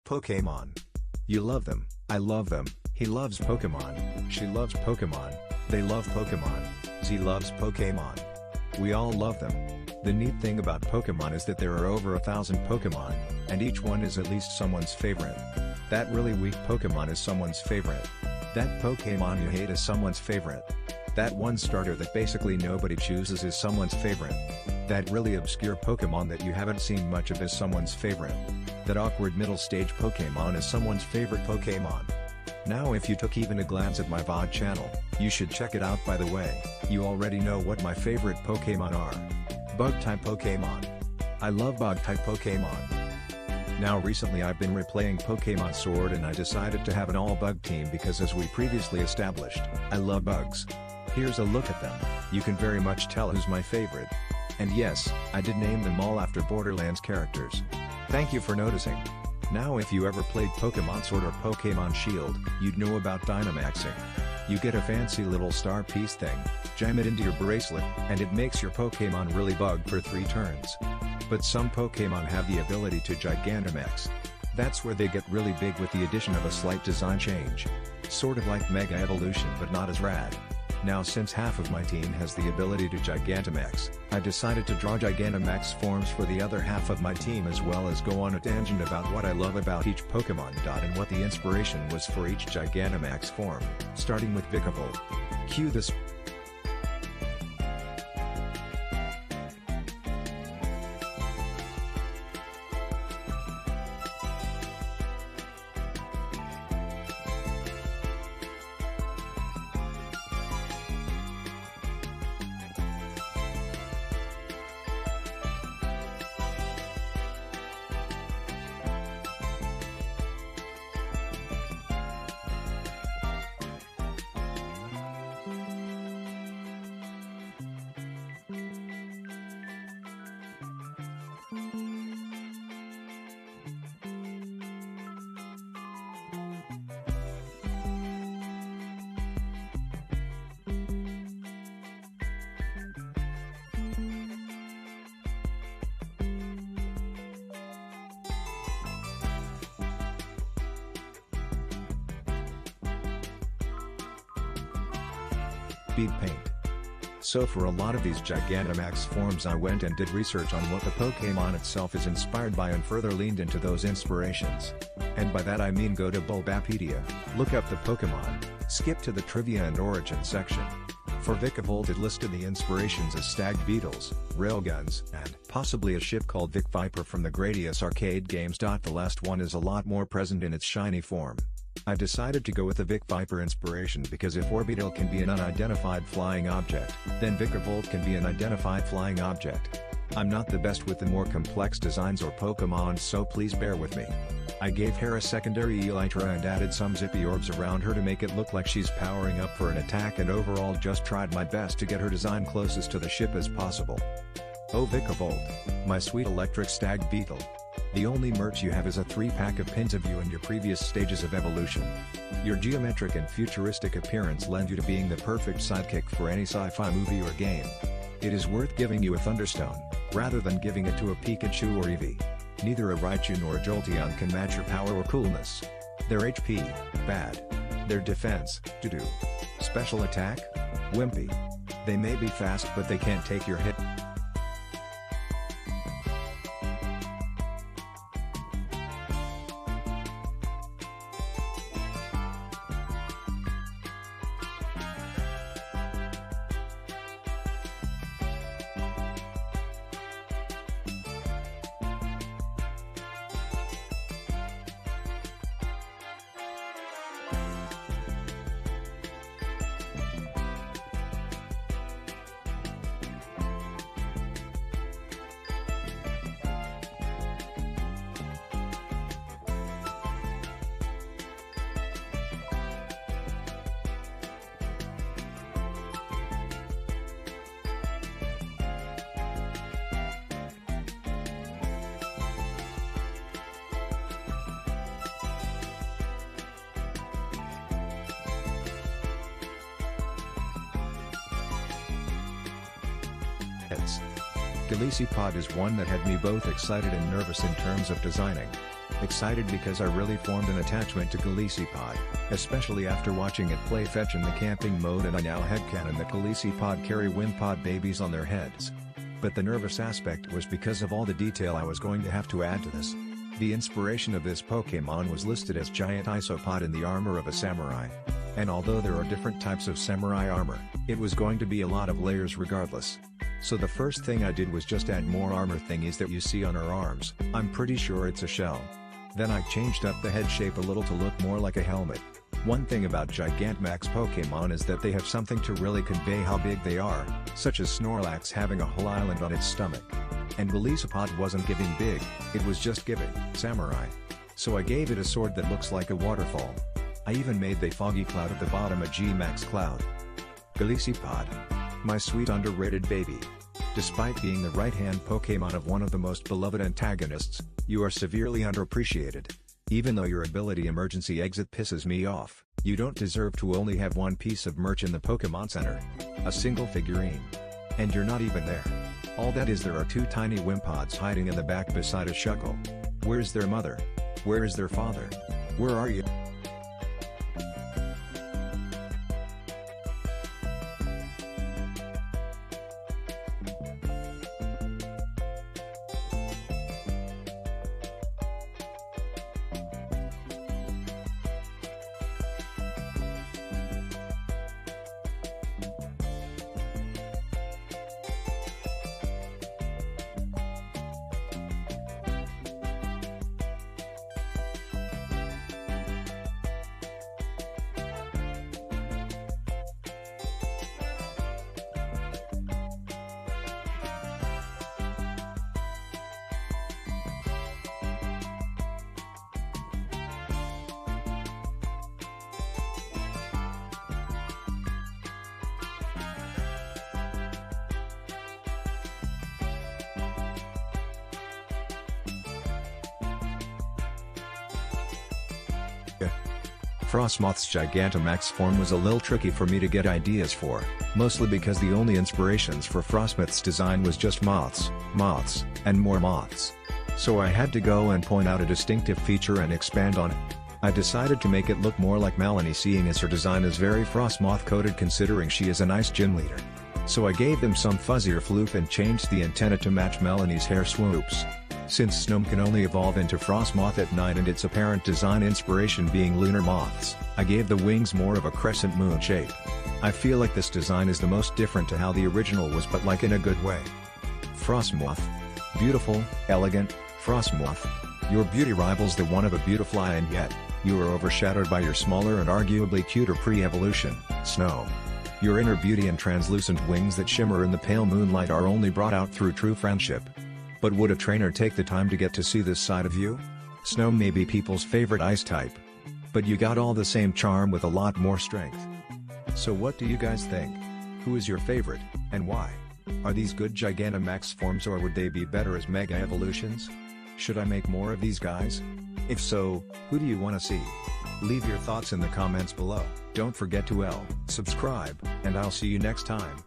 Pokemon. You love them, I love them, he loves Pokemon, she loves Pokemon, they love Pokemon, Z loves Pokemon. We all love them. The neat thing about Pokemon is that there are over 1,000 Pokemon, and each one is at least someone's favorite. That really weak Pokemon is someone's favorite. That Pokemon you hate is someone's favorite. That one starter that basically nobody chooses is someone's favorite. That really obscure Pokemon that you haven't seen much of is someone's favorite. That awkward middle stage Pokemon is someone's favorite Pokemon. Now if you took even a glance at my VOD channel, you should check it out. By the way, you already know what my favorite Pokemon are. Bug-type Pokemon. I love Bug-type Pokemon. Now recently I've been replaying Pokemon Sword and I decided to have an all-bug team because as we previously established, I love bugs. Here's a look at them, you can very much tell who's my favorite. And yes, I did name them all after Borderlands characters. Thank you for noticing. Now if you ever played Pokemon Sword or Pokemon Shield, you'd know about Dynamaxing. You get a fancy little star piece thing, jam it into your bracelet, and it makes your Pokemon really bug for 3 turns. But some Pokemon have the ability to Gigantamax. That's where they get really big with the addition of a slight design change. Sort of like Mega Evolution but not as rad. Now since half of my team has the ability to Gigantamax, I decided to draw Gigantamax forms for the other half of my team as well as go on a tangent about what I love about each Pokemon. And what the inspiration was for each Gigantamax form, starting with Vikavolt. Cue this. Bead paint. So for a lot of these Gigantamax forms I went and did research on what the Pokemon itself is inspired by and further leaned into those inspirations. And by that I mean go to Bulbapedia, look up the Pokemon, skip to the trivia and origin section. For Vikavolt it listed the inspirations as stag beetles, railguns, and possibly a ship called Vic Viper from the Gradius arcade games. The last one is a lot more present in its shiny form. I decided to go with the Vic Viper inspiration because if Orbital can be an unidentified flying object, then Vikavolt can be an identified flying object. I'm not the best with the more complex designs or Pokemon, so please bear with me. I gave her a secondary Elytra and added some zippy orbs around her to make it look like she's powering up for an attack, and overall just tried my best to get her design closest to the ship as possible. Oh Vikavolt, my sweet electric stag beetle. The only merch you have is a 3-pack of pins of you in your previous stages of evolution. Your geometric and futuristic appearance lend you to being the perfect sidekick for any sci-fi movie or game. It is worth giving you a Thunderstone, rather than giving it to a Pikachu or Eevee. Neither a Raichu nor a Jolteon can match your power or coolness. Their HP, bad. Their defense, doo-doo. Special attack? Wimpy. They may be fast but they can't take your hit. Golisopod is one that had me both excited and nervous in terms of designing. Excited because I really formed an attachment to Golisipod, especially after watching it play fetch in the camping mode, and I now headcanon that Golisipod carry Wimpod babies on their heads. But the nervous aspect was because of all the detail I was going to have to add to this. The inspiration of this Pokemon was listed as giant isopod in the armor of a samurai. And although there are different types of samurai armor, it was going to be a lot of layers regardless. So the first thing I did was just add more armor thingies that you see on her arms. I'm pretty sure it's a shell. Then I changed up the head shape a little to look more like a helmet. One thing about Gigantamax Pokemon is that they have something to really convey how big they are, such as Snorlax having a whole island on its stomach. And Golisipod wasn't giving big, it was just giving samurai. So I gave it a sword that looks like a waterfall. I even made the foggy cloud at the bottom a Gmax cloud. Golisipod. My sweet underrated baby. Despite being the right-hand Pokemon of one of the most beloved antagonists, you are severely underappreciated. Even though your ability emergency exit pisses me off, you don't deserve to only have one piece of merch in the Pokemon Center. A single figurine. And you're not even there. All that is, there are two tiny Wimpods hiding in the back beside a Shuckle. Where's their mother? Where is their father? Where are you? Frostmoth's Gigantamax form was a little tricky for me to get ideas for, mostly because the only inspirations for Frostmoth's design was just moths, and more moths. So I had to go and point out a distinctive feature and expand on it. I decided to make it look more like Melanie, seeing as her design is very Frostmoth coded considering she is a nice gym leader. So I gave them some fuzzier floof and changed the antenna to match Melanie's hair swoops. Since Snome can only evolve into Frostmoth at night and its apparent design inspiration being lunar moths, I gave the wings more of a crescent moon shape. I feel like this design is the most different to how the original was, but like in a good way. Frostmoth. Beautiful, elegant, Frostmoth. Your beauty rivals the one of a Beautifly, and yet, you are overshadowed by your smaller and arguably cuter pre-evolution, Snow. Your inner beauty and translucent wings that shimmer in the pale moonlight are only brought out through true friendship. But would a trainer take the time to get to see this side of you? Snow may be people's favorite ice type. But you got all the same charm with a lot more strength. So what do you guys think? Who is your favorite, and why? Are these good Gigantamax forms, or would they be better as Mega Evolutions? Should I make more of these guys? If so, who do you want to see? Leave your thoughts in the comments below. Don't forget to subscribe, and I'll see you next time.